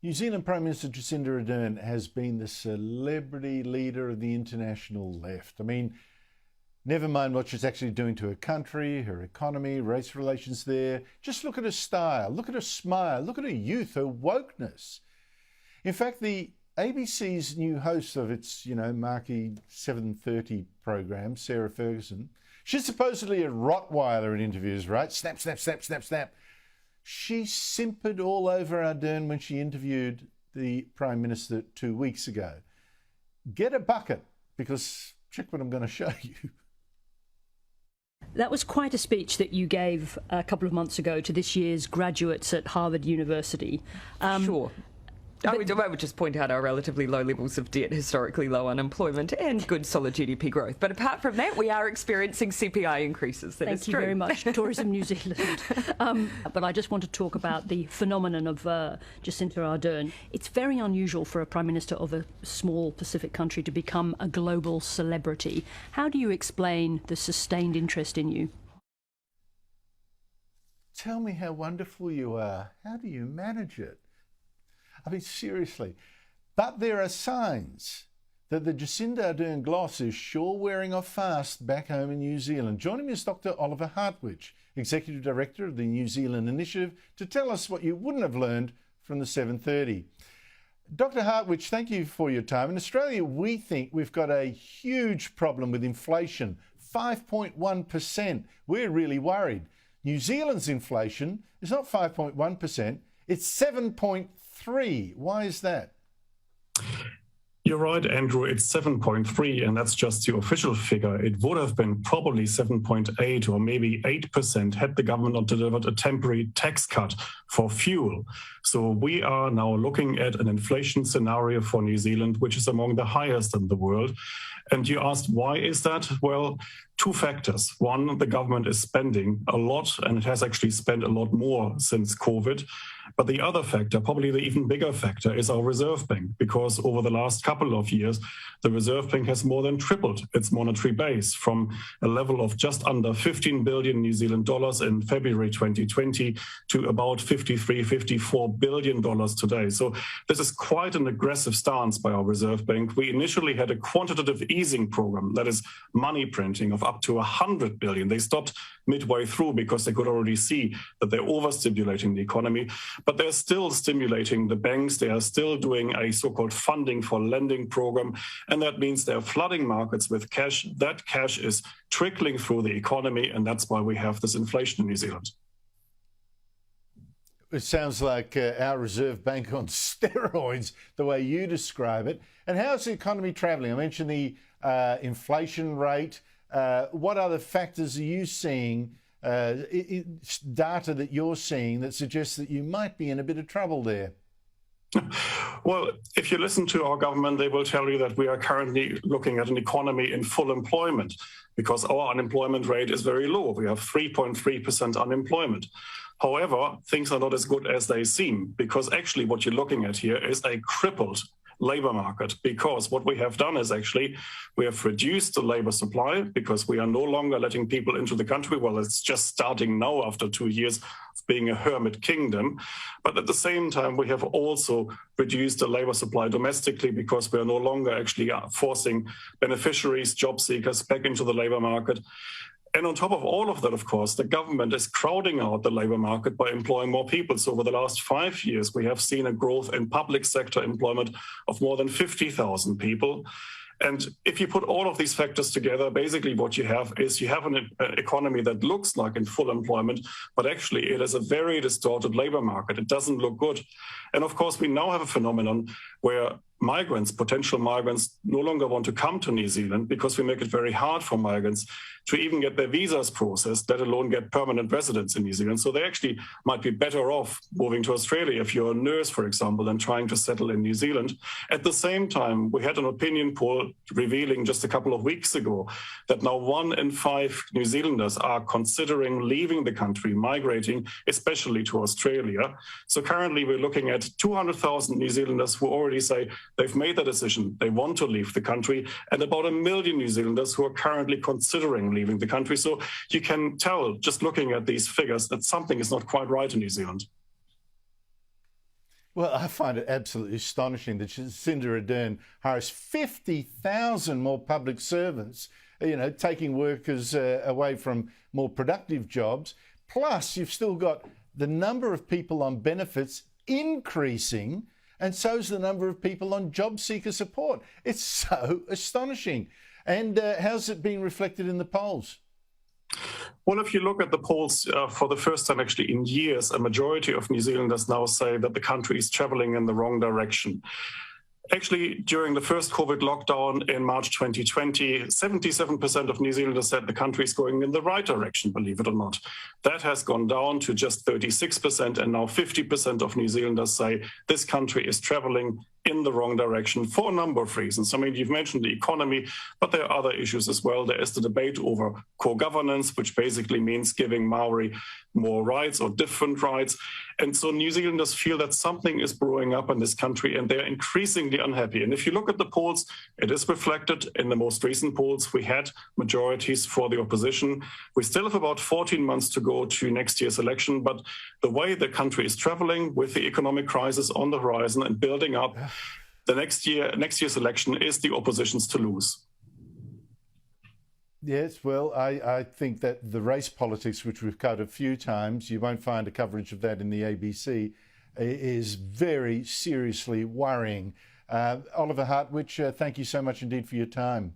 New Zealand Prime Minister Jacinda Ardern has been the celebrity leader of the international left. I mean, never mind what she's actually doing to her country, her economy, race relations there. Just look at her style, look at her smile, look at her youth, her wokeness. In fact, the ABC's new host of its, marquee 7:30 program, Sarah Ferguson, she's supposedly a Rottweiler in interviews, right? Snap, snap, snap, snap, snap. She simpered all over Ardern when she interviewed the Prime Minister 2 weeks ago. Get a bucket, because check what I'm going to show you. That was quite a speech that you gave a couple of months ago to this year's graduates at Harvard University. Sure. I would just point out our relatively low levels of debt, historically low unemployment and good solid GDP growth. But apart from that, we are experiencing CPI increases. Thank you very much, Tourism New Zealand. But I just want to talk about the phenomenon of Jacinda Ardern. It's very unusual for a Prime Minister of a small Pacific country to become a global celebrity. How do you explain the sustained interest in you? Tell me how wonderful you are. How do you manage it? I mean, seriously. But there are signs that the Jacinda Ardern gloss is sure wearing off fast back home in New Zealand. Joining me is Dr. Oliver Hartwich, Executive Director of the New Zealand Initiative, to tell us what you wouldn't have learned from the 7:30. Dr. Hartwich, thank you for your time. In Australia, we think we've got a huge problem with inflation, 5.1%. We're really worried. New Zealand's inflation is not 5.1%, it's 7.3%. Why is that? You're right, Andrew. It's 7.3, and that's just the official figure. It would have been probably 7.8 or maybe 8% had the government not delivered a temporary tax cut for fuel. So we are now looking at an inflation scenario for New Zealand, which is among the highest in the world. And you asked, why is that? Well, two factors. One, the government is spending a lot, and it has actually spent a lot more since COVID. But the other factor, probably the even bigger factor, is our Reserve Bank, because over the last couple of years, the Reserve Bank has more than tripled its monetary base from a level of just under 15 billion New Zealand dollars in February 2020 to about 53, 54 billion dollars today. So this is quite an aggressive stance by our Reserve Bank. We initially had a quantitative easing program, that is money printing, of up to 100 billion. They stopped midway through because they could already see that they're overstimulating the economy. But they're still stimulating the banks. They are still doing a so-called funding for lending program. And that means they're flooding markets with cash. That cash is trickling through the economy. And that's why we have this inflation in New Zealand. It sounds like our Reserve Bank on steroids, the way you describe it. And how's the economy travelling? I mentioned the inflation rate. What other factors are you seeing, data that you're seeing that suggests that you might be in a bit of trouble there? Well, if you listen to our government, they will tell you that we are currently looking at an economy in full employment because our unemployment rate is very low. We have 3.3% unemployment. However, things are not as good as they seem, because actually what you're looking at here is a crippled labor market, because what we have done is actually we have reduced the labor supply because we are no longer letting people into the country. Well, it's just starting now after 2 years of being a hermit kingdom. But at the same time, we have also reduced the labor supply domestically because we are no longer actually forcing beneficiaries, job seekers back into the labor market. And on top of all of that, of course, the government is crowding out the labor market by employing more people. So over the last 5 years, we have seen a growth in public sector employment of more than 50,000 people. And if you put all of these factors together, basically what you have is you have an economy that looks like in full employment, but actually it is a very distorted labor market. It doesn't look good. And of course, we now have a phenomenon where migrants, potential migrants, no longer want to come to New Zealand because we make it very hard for migrants to even get their visas processed, let alone get permanent residence in New Zealand. So they actually might be better off moving to Australia if you're a nurse, for example, than trying to settle in New Zealand. At the same time, we had an opinion poll revealing just a couple of weeks ago that now 1 in 5 New Zealanders are considering leaving the country, migrating, especially to Australia. So currently we're looking at 200,000 New Zealanders who already say they've made the decision, they want to leave the country, and about 1 million New Zealanders who are currently considering leaving the country. So you can tell, just looking at these figures, that something is not quite right in New Zealand. Well, I find it absolutely astonishing that Jacinda Ardern hires 50,000 more public servants, taking workers away from more productive jobs. Plus, you've still got the number of people on benefits increasing, and so's the number of people on job seeker support. It's so astonishing. And how's it been reflected in the polls? Well, if you look at the polls for the first time actually in years, a majority of New Zealanders now say that the country is traveling in the wrong direction. Actually, during the first COVID lockdown in March 2020, 77% of New Zealanders said the country is going in the right direction, believe it or not. That has gone down to just 36%, and now 50% of New Zealanders say this country is traveling in the wrong direction for a number of reasons. I mean, you've mentioned the economy, but there are other issues as well. There is the debate over core governance, which basically means giving Maori more rights or different rights. And so New Zealanders feel that something is brewing up in this country, and they're increasingly unhappy. And if you look at the polls, it is reflected in the most recent polls. We had majorities for the opposition. We still have about 14 months to go to next year's election, but the way the country is traveling with the economic crisis on the horizon and building up, the next year's election is the opposition's to lose. Yes, well, I think that the race politics, which we've covered a few times, you won't find a coverage of that in the ABC, is very seriously worrying. Oliver Hartwich, thank you so much indeed for your time.